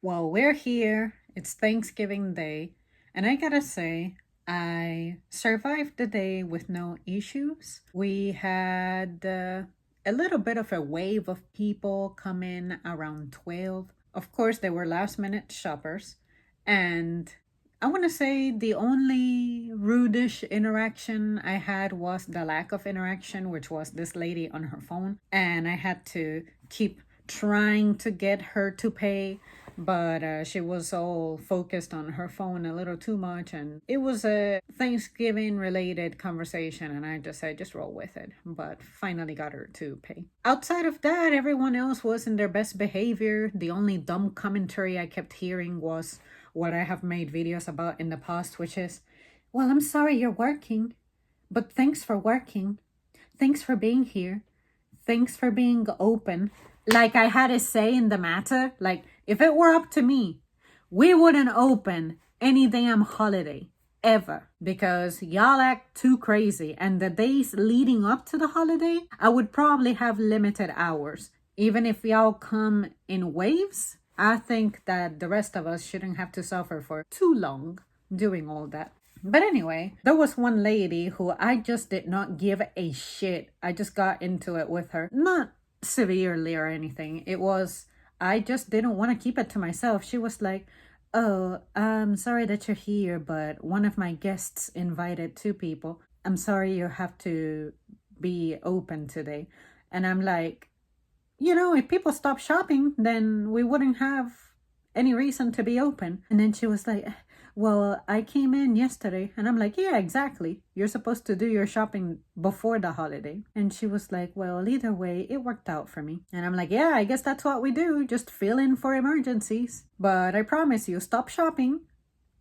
Well, we're here. It's Thanksgiving Day. And I gotta say, I survived the day with no issues. We had a little bit of a wave of people come in around 12. Of course, they were last minute shoppers. And I want to say the only rudish interaction I had was the lack of interaction, which was this lady on her phone. And I had to keep trying to get her to pay, but she was all focused on her phone a little too much, and it was a Thanksgiving related conversation, and I just roll with it, but finally got her to pay. Outside of that, everyone else was in their best behavior. The only dumb commentary I kept hearing was what I have made videos about in the past, which is, well, I'm sorry you're working, but thanks for working. Thanks for being here. Thanks for being open. Like I had a say in the matter. Like, if it were up to me, we wouldn't open any damn holiday ever because y'all act too crazy. And the days leading up to the holiday, I would probably have limited hours. Even if y'all come in waves, I think that the rest of us shouldn't have to suffer for too long doing all that. But anyway, there was one lady who I just did not give a shit. I just got into it with her. Not severely or anything. It was, I just didn't want to keep it to myself. She was like, "Oh, I'm sorry that you're here, but one of my guests invited two people. I'm sorry you have to be open today." And I'm like, if people stop shopping, then we wouldn't have any reason to be open. And then she was like, "Well, I came in yesterday." And I'm like, "Yeah, exactly. You're supposed to do your shopping before the holiday." And she was like, "Well, either way, it worked out for me." And I'm like, "Yeah, I guess that's what we do. Just fill in for emergencies. But I promise you, stop shopping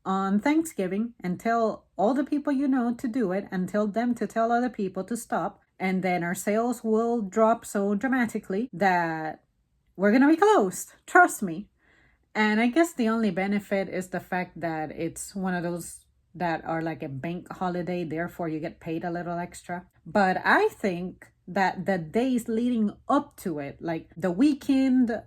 on Thanksgiving and tell all the people you know to do it and tell them to tell other people to stop. And then our sales will drop so dramatically that we're going to be closed. Trust me." And I guess the only benefit is the fact that it's one of those that are like a bank holiday, therefore you get paid a little extra. But I think that the days leading up to it, like the weekend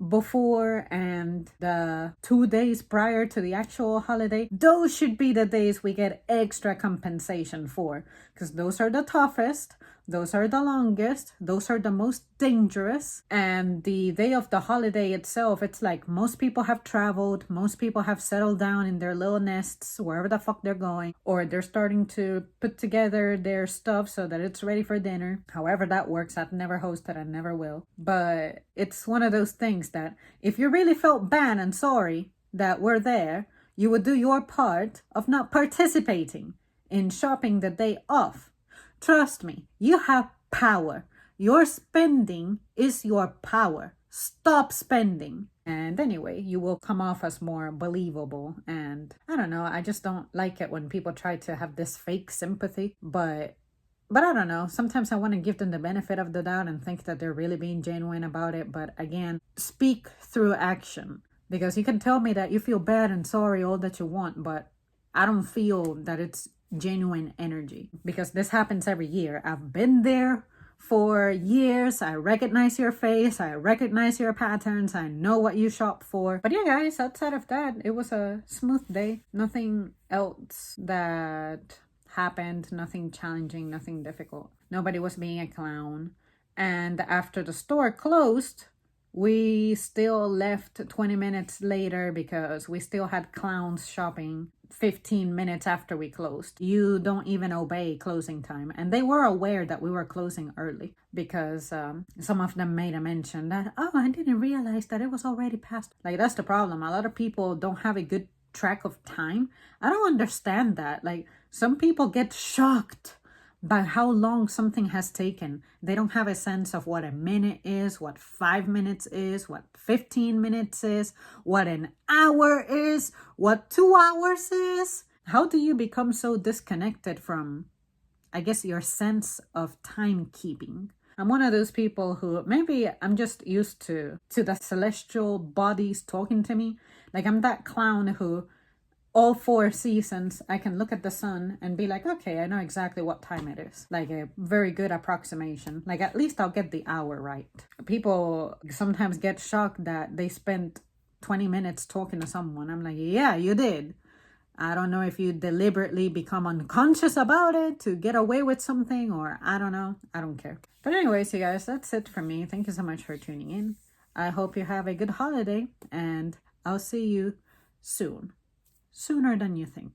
before and the 2 days prior to the actual holiday, those should be the days we get extra compensation for, because those are the toughest, those are the longest, those are the most dangerous. And the day of the holiday itself, it's like most people have traveled, most people have settled down in their little nests wherever the fuck they're going, or they're starting to put together their stuff so that it's ready for dinner. However that works, I've never hosted and never will. But it's one of those things that if you really felt bad and sorry that we're there, you would do your part of not participating in shopping the day off. Trust me, you have power. Your spending is your power. Stop spending. And anyway, you will come off as more believable. And I don't know, I just don't like it when people try to have this fake sympathy. But I don't know. Sometimes I want to give them the benefit of the doubt and think that they're really being genuine about it. But again, speak through action. Because you can tell me that you feel bad and sorry all that you want, but I don't feel that it's genuine energy, because this happens every year. I've been there for years. I recognize your face. I recognize your patterns. I know what you shop for. But yeah, guys, outside of that, it was a smooth day. Nothing else that happened, nothing challenging, nothing difficult. Nobody was being a clown. And after the store closed, we still left 20 minutes later because we still had clowns shopping 15 minutes after we closed. You don't even obey closing time. And they were aware that we were closing early because some of them made a mention that, "Oh, I didn't realize that it was already past." Like, that's the problem. A lot of people don't have a good track of time. I don't understand that. Like, some people get shocked by how long something has taken. They don't have a sense of what a minute is, what 5 minutes is, what 15 minutes is, what an hour is, what 2 hours is. How do you become so disconnected from, I guess, your sense of timekeeping? I'm one of those people who, maybe I'm just used to the celestial bodies talking to me. Like, I'm that clown who all 4 seasons, I can look at the sun and be like, okay, I know exactly what time it is. Like a very good approximation. Like, at least I'll get the hour right. People sometimes get shocked that they spent 20 minutes talking to someone. I'm like, yeah, you did. I don't know if you deliberately become unconscious about it to get away with something, or I don't know. I don't care. But anyways, you guys, that's it for me. Thank you so much for tuning in. I hope you have a good holiday, and I'll see you soon. Sooner than you think.